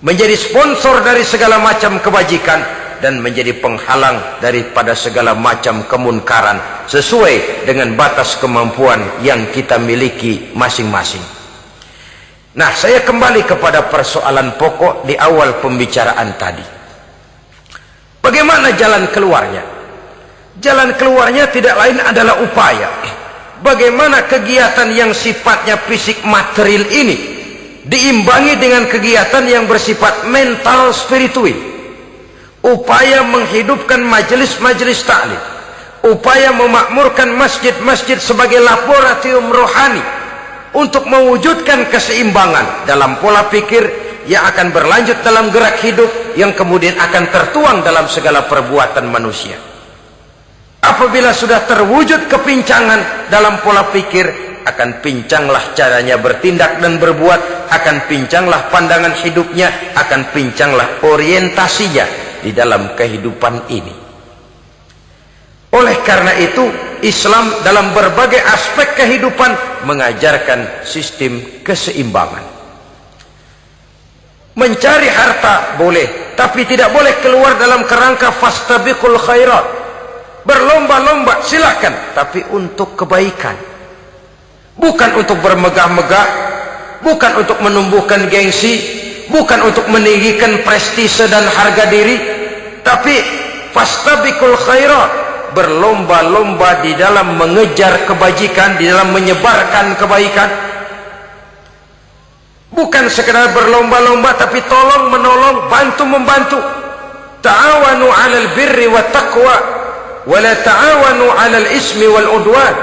Menjadi sponsor dari segala macam kebajikan dan menjadi penghalang daripada segala macam kemunkaran sesuai dengan batas kemampuan yang kita miliki masing-masing. Nah, saya kembali kepada persoalan pokok di awal pembicaraan tadi. Bagaimana jalan keluarnya? Jalan keluarnya tidak lain adalah upaya. Bagaimana kegiatan yang sifatnya fisik material ini diimbangi dengan kegiatan yang bersifat mental spiritual. Upaya menghidupkan majelis-majelis ta'lim, upaya memakmurkan masjid-masjid sebagai laboratorium rohani untuk mewujudkan keseimbangan dalam pola pikir yang akan berlanjut dalam gerak hidup yang kemudian akan tertuang dalam segala perbuatan manusia. Apabila sudah terwujud kepincangan dalam pola pikir, akan pincanglah caranya bertindak dan berbuat, akan pincanglah pandangan hidupnya, akan pincanglah orientasinya di dalam kehidupan ini. Oleh karena itu, Islam dalam berbagai aspek kehidupan mengajarkan sistem keseimbangan. Mencari harta boleh, tapi tidak boleh keluar dalam kerangka fastabiqul khairat. Berlomba-lomba silahkan, tapi untuk kebaikan, bukan untuk bermegah-megah, bukan untuk menumbuhkan gengsi, bukan untuk meninggikan prestise dan harga diri, tapi fastabiqul khairat, berlomba-lomba di dalam mengejar kebajikan, di dalam menyebarkan kebaikan. Bukan sekedar berlomba-lomba, tapi tolong menolong, bantu membantu. Ta'awanu 'alal birri wat taqwa wa la ta'awanu 'alal ismi wal udwan.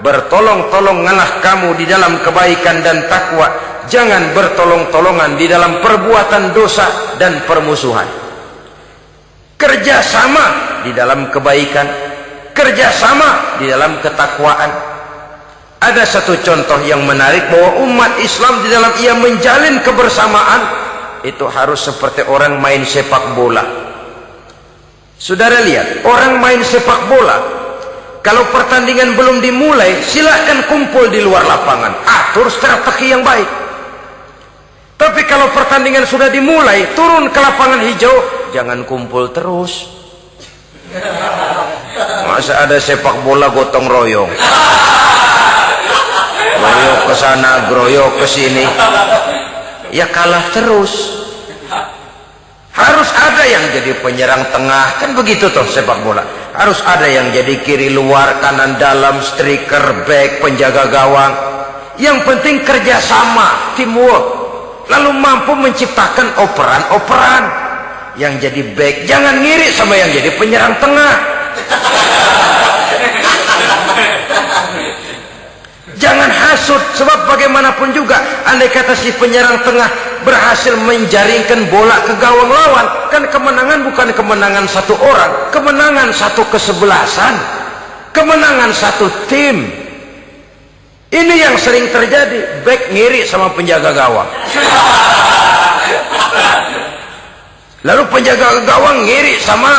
Bertolong-tolonganlah kamu di dalam kebaikan dan takwa, jangan bertolong-tolongan di dalam perbuatan dosa dan permusuhan. Kerjasama di dalam kebaikan, kerjasama di dalam ketakwaan. Ada satu contoh yang menarik bahwa umat Islam di dalam ia menjalin kebersamaan itu harus seperti orang main sepak bola. Saudara lihat, orang main sepak bola, kalau pertandingan belum dimulai, silahkan kumpul di luar lapangan, atur strategi yang baik. Tapi kalau pertandingan sudah dimulai, turun ke lapangan hijau, jangan kumpul terus. Masa ada sepak bola gotong royong, groyok ke sana, groyok ke sini, ya kalah terus. Harus ada yang jadi penyerang tengah, kan begitu toh sepak bola. Harus ada yang jadi kiri luar, kanan dalam, striker, back, penjaga gawang. Yang penting kerjasama, teamwork, lalu mampu menciptakan operan-operan. Yang jadi back jangan ngiri sama yang jadi penyerang tengah. Jangan hasut, sebab bagaimanapun juga andai kata si penyerang tengah berhasil menjaringkan bola ke gawang lawan, kan kemenangan bukan kemenangan satu orang, kemenangan satu kesebelasan, kemenangan satu tim. Ini yang sering terjadi, back ngiri sama penjaga gawang, lalu penjaga gawang ngiri sama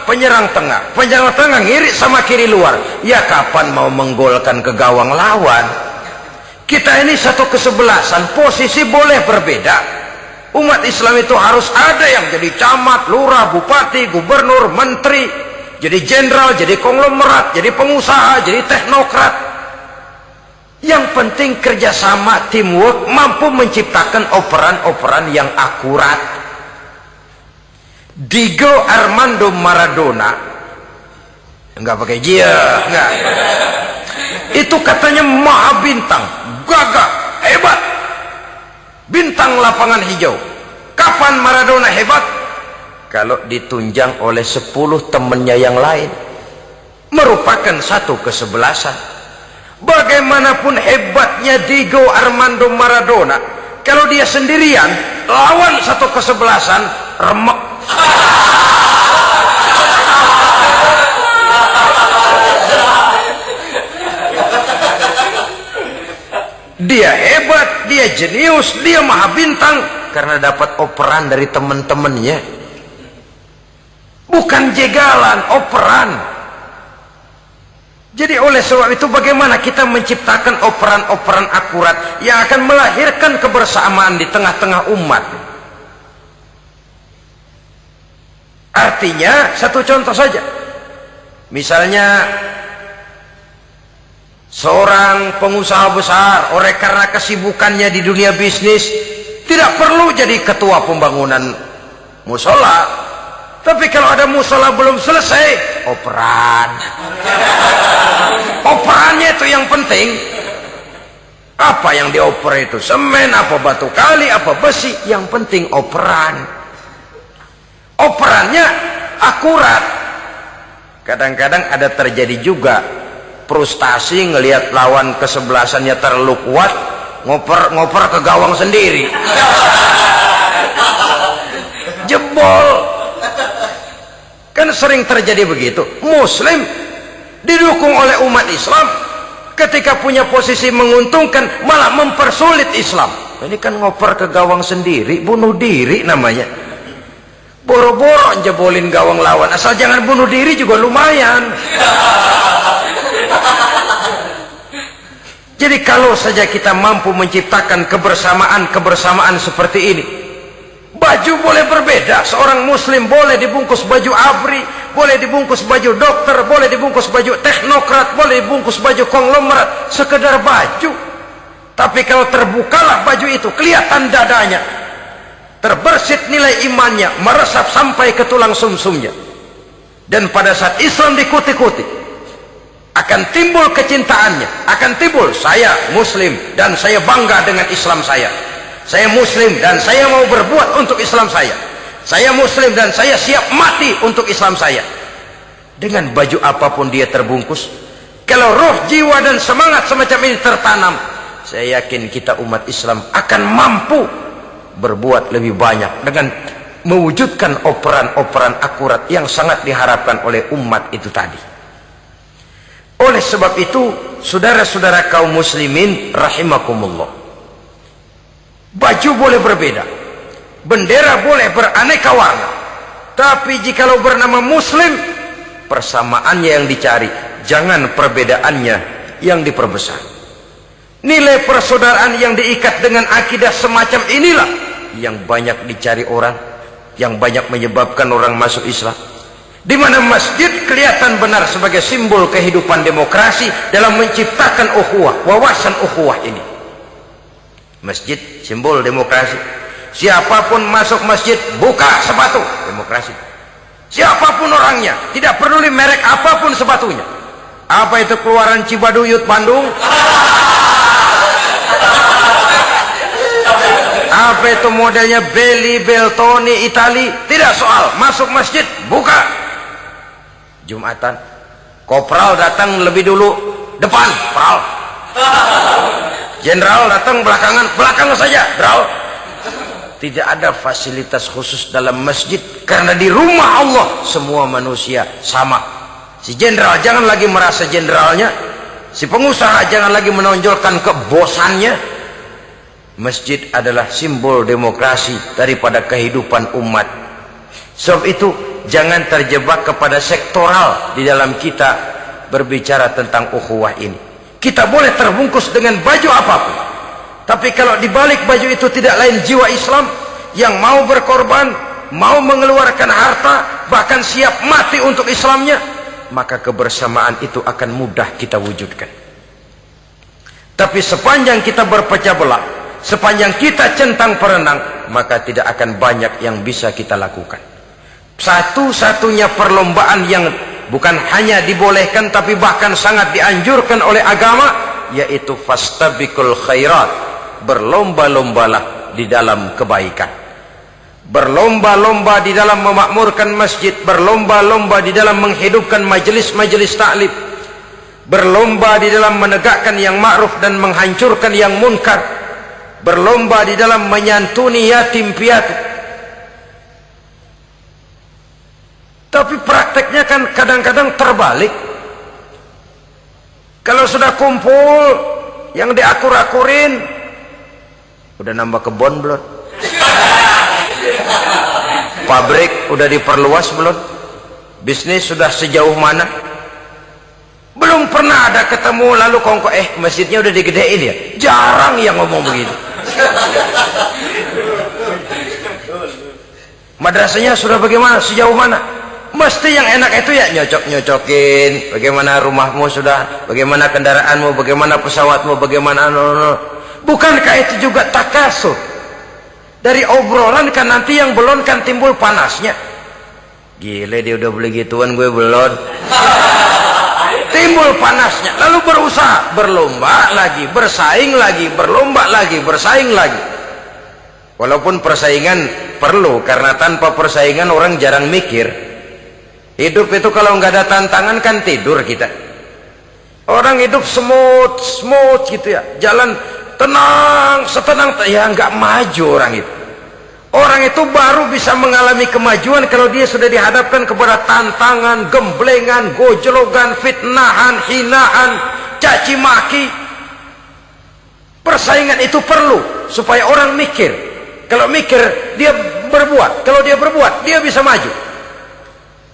penyerang tengah, penyerang tengah ngiri sama kiri luar. Ya kapan mau menggolkan ke gawang lawan? Kita ini satu kesebelasan, posisi boleh berbeda. Umat Islam itu harus ada yang jadi camat, lurah, bupati, gubernur, menteri, jadi jenderal, jadi konglomerat, jadi pengusaha, jadi teknokrat. Yang penting kerjasama, teamwork, mampu menciptakan operan-operan yang akurat. Diego Armando Maradona, enggak pakai dia, enggak. Itu katanya maha bintang, gagah, hebat, bintang lapangan hijau. Kapan Maradona hebat? Kalau ditunjang oleh 10 temannya yang lain, merupakan satu kesebelasan. Bagaimanapun hebatnya Diego Armando Maradona, kalau dia sendirian lawan satu kesebelasan, remek. Dia hebat, dia jenius, dia maha bintang karena dapat operan dari teman-temannya. Bukan jegalan, operan. Jadi oleh sebab itu bagaimana kita menciptakan operan-operan akurat yang akan melahirkan kebersamaan di tengah-tengah umat. Artinya satu contoh saja, misalnya seorang pengusaha besar, oleh karena kesibukannya di dunia bisnis, tidak perlu jadi ketua pembangunan musola. Tapi kalau ada musola belum selesai, operan. Operannya itu yang penting. Apa yang dioper itu? Semen, apa batu kali, apa besi? Yang penting operan. Operannya akurat. Kadang-kadang ada terjadi juga frustasi ngelihat lawan kesebelasannya terlalu kuat, ngoper ke gawang sendiri, jebol. Kan sering terjadi begitu. Muslim didukung oleh umat Islam, ketika punya posisi menguntungkan malah mempersulit Islam. Ini kan ngoper ke gawang sendiri, bunuh diri namanya. Boro-boro jebolin gawang lawan, asal jangan bunuh diri juga lumayan. Jadi kalau saja kita mampu menciptakan kebersamaan seperti ini, baju boleh berbeda. Seorang muslim boleh dibungkus baju ABRI, boleh dibungkus baju dokter, boleh dibungkus baju teknokrat, boleh dibungkus baju konglomerat, sekedar baju. Tapi kalau terbukalah baju itu, kelihatan dadanya, terbersit nilai imannya, meresap sampai ke tulang sumsumnya. Dan pada saat Islam dikuti-kuti, akan timbul kecintaannya, akan timbul, saya muslim dan saya bangga dengan Islam saya muslim dan saya mau berbuat untuk Islam saya muslim dan saya siap mati untuk Islam saya. Dengan baju apapun dia terbungkus, kalau roh, jiwa dan semangat semacam ini tertanam, saya yakin kita umat Islam akan mampu berbuat lebih banyak dengan mewujudkan operan-operan akurat yang sangat diharapkan oleh umat itu tadi. Oleh sebab itu, saudara-saudara kaum muslimin rahimakumullah, baju boleh berbeda, bendera boleh beraneka warna, tapi jikalau bernama muslim, persamaannya yang dicari, jangan perbedaannya yang diperbesar. Nilai persaudaraan yang diikat dengan akidah semacam inilah yang banyak dicari orang, yang banyak menyebabkan orang masuk Islam. Di mana masjid kelihatan benar sebagai simbol kehidupan demokrasi dalam menciptakan ukhuwah, wawasan ukhuwah ini. Masjid simbol demokrasi. Siapapun masuk masjid buka sepatu, demokrasi. Siapapun orangnya, tidak peduli merek apapun sepatunya. Apa itu keluaran Cibaduyut Bandung? Apa itu modelnya Belli Beltoni Itali? Tidak soal, masuk masjid buka. Jumatan, kopral datang lebih dulu depan, pral. Jenderal datang belakang saja, pral. Tidak ada fasilitas khusus dalam masjid, karena di rumah Allah semua manusia sama. Si jenderal jangan lagi merasa jenderalnya, si pengusaha jangan lagi menonjolkan kebosannya. Masjid adalah simbol demokrasi daripada kehidupan umat. Sebab itu jangan terjebak kepada sektoral di dalam kita berbicara tentang ukhuwah ini. Kita boleh terbungkus dengan baju apapun, tapi kalau di balik baju itu tidak lain jiwa Islam yang mau berkorban, mau mengeluarkan harta, bahkan siap mati untuk Islamnya, maka kebersamaan itu akan mudah kita wujudkan. Tapi sepanjang kita berpecah belah, sepanjang kita centang perenang, maka tidak akan banyak yang bisa kita lakukan. Satu-satunya perlombaan yang bukan hanya dibolehkan tapi bahkan sangat dianjurkan oleh agama, yaitu fastabiqul khairat, berlomba-lombalah di dalam kebaikan, berlomba-lomba di dalam memakmurkan masjid, berlomba-lomba di dalam menghidupkan majelis-majelis ta'lim, berlomba di dalam menegakkan yang ma'ruf dan menghancurkan yang munkar, berlomba di dalam menyantuni yatim piatu. Tapi prakteknya kan kadang-kadang terbalik. Kalau sudah kumpul, yang diakur-akurin, udah nambah kebun belum? Pabrik udah diperluas belum? Bisnis sudah sejauh mana? Belum pernah ada ketemu lalu kongko, masjidnya udah digedein ya? Jarang yang ngomong begitu. Madrasahnya sudah bagaimana? Sejauh mana? Mesti yang enak itu ya nyocok-nyocokin, bagaimana rumahmu sudah, bagaimana kendaraanmu, bagaimana pesawatmu, bagaimana bukankah itu juga takasur? Dari obrolan kan nanti yang belum kan timbul panasnya. Gile dia udah beli gituan, gue belum. Timbul panasnya, lalu berusaha, berlomba lagi, bersaing lagi, berlomba lagi, bersaing lagi. Walaupun persaingan perlu, karena tanpa persaingan orang jarang mikir. Hidup itu kalau nggak ada tantangan kan tidur kita. Orang hidup smooth gitu ya, jalan tenang, setenang ya nggak maju orang itu. Orang itu baru bisa mengalami kemajuan kalau dia sudah dihadapkan kepada tantangan, gemblengan, gojlogan, fitnahan, hinaan, caci maki. Persaingan itu perlu supaya orang mikir. Kalau mikir dia berbuat, kalau dia berbuat dia bisa maju.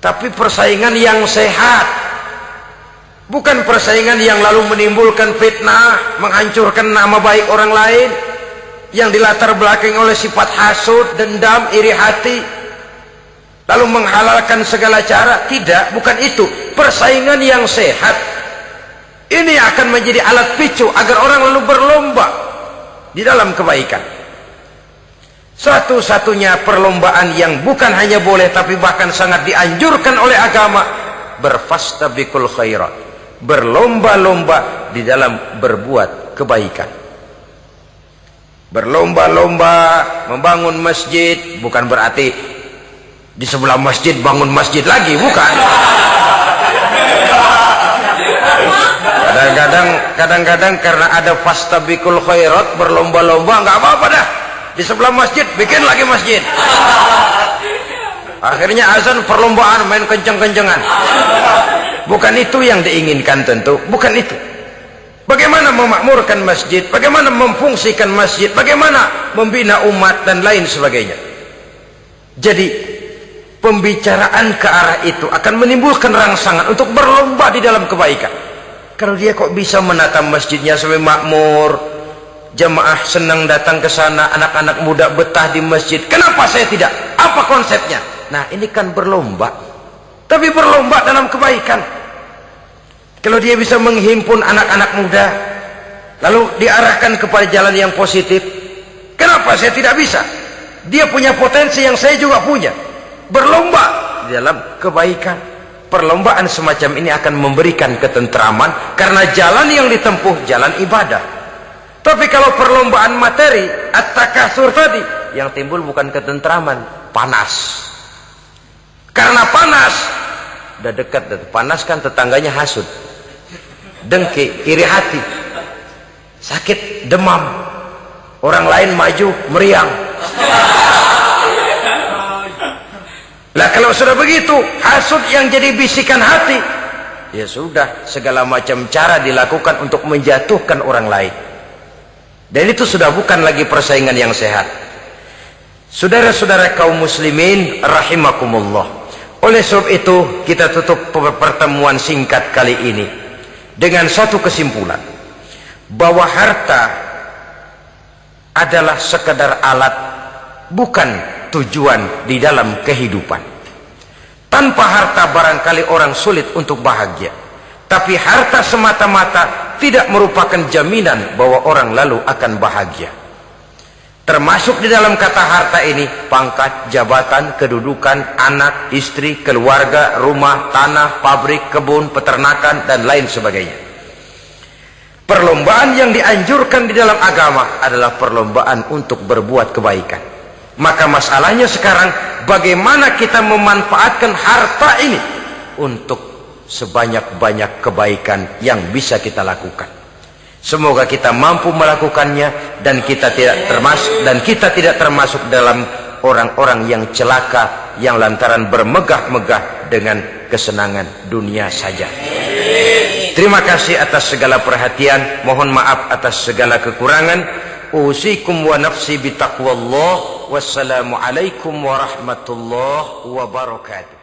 Tapi persaingan yang sehat, bukan persaingan yang lalu menimbulkan fitnah, menghancurkan nama baik orang lain, yang dilatar belakangi oleh sifat hasud, dendam, iri hati, lalu menghalalkan segala cara. Tidak, bukan itu. Persaingan yang sehat ini akan menjadi alat picu agar orang lalu berlomba di dalam kebaikan. Satu-satunya perlombaan yang bukan hanya boleh tapi bahkan sangat dianjurkan oleh agama, berfastabiqul khairat, berlomba-lomba di dalam berbuat kebaikan. Berlomba-lomba membangun masjid bukan berarti di sebelah masjid bangun masjid lagi, bukan. Kadang-kadang karena ada fastabiqul khairat, berlomba-lomba, nggak apa-apa dah. Di sebelah masjid bikin lagi masjid. Akhirnya azan perlombaan main kenceng-kencengan. Bukan itu yang diinginkan tentu, bukan itu. Bagaimana memakmurkan masjid, bagaimana memfungsikan masjid, bagaimana membina umat dan lain sebagainya. Jadi pembicaraan ke arah itu akan menimbulkan rangsangan untuk berlomba di dalam kebaikan. Kalau dia kok bisa menata masjidnya sampai makmur, jamaah senang datang ke sana, anak-anak muda betah di masjid, kenapa saya tidak? Apa konsepnya? Nah, ini kan berlomba, tapi berlomba dalam kebaikan. Kalau dia bisa menghimpun anak-anak muda lalu diarahkan kepada jalan yang positif, kenapa saya tidak bisa? Dia punya potensi yang saya juga punya. Berlomba di dalam kebaikan. Perlombaan semacam ini akan memberikan ketentraman karena jalan yang ditempuh jalan ibadah. Tapi kalau perlombaan materi, at-takatsur tadi, yang timbul bukan ketentraman, panas. Karena panas, udah dekat, panas kan tetangganya hasud, dengki, iri hati, sakit, demam, orang lain maju, meriang. Lah kalau sudah begitu, hasud yang jadi bisikan hati, ya sudah, segala macam cara dilakukan untuk menjatuhkan orang lain. Dan itu sudah bukan lagi persaingan yang sehat. Saudara-saudara kaum muslimin rahimakumullah. Oleh sebab itu kita tutup pertemuan singkat kali ini dengan satu kesimpulan, bahwa harta adalah sekedar alat, bukan tujuan di dalam kehidupan. Tanpa harta barangkali orang sulit untuk bahagia, tapi harta semata-mata tidak merupakan jaminan bahwa orang lalu akan bahagia. Termasuk di dalam kata harta ini pangkat, jabatan, kedudukan, anak, istri, keluarga, rumah, tanah, pabrik, kebun, peternakan, dan lain sebagainya. Perlombaan yang dianjurkan di dalam agama adalah perlombaan untuk berbuat kebaikan. Maka masalahnya sekarang, bagaimana kita memanfaatkan harta ini untuk sebanyak-banyak kebaikan yang bisa kita lakukan. Semoga kita mampu melakukannya dan kita tidak termasuk dalam orang-orang yang celaka yang lantaran bermegah-megah dengan kesenangan dunia saja. Terima kasih atas segala perhatian, mohon maaf atas segala kekurangan. Usikum wa nafsi bitaqwallah. Wassalamualaikum warahmatullahi wabarakatuh.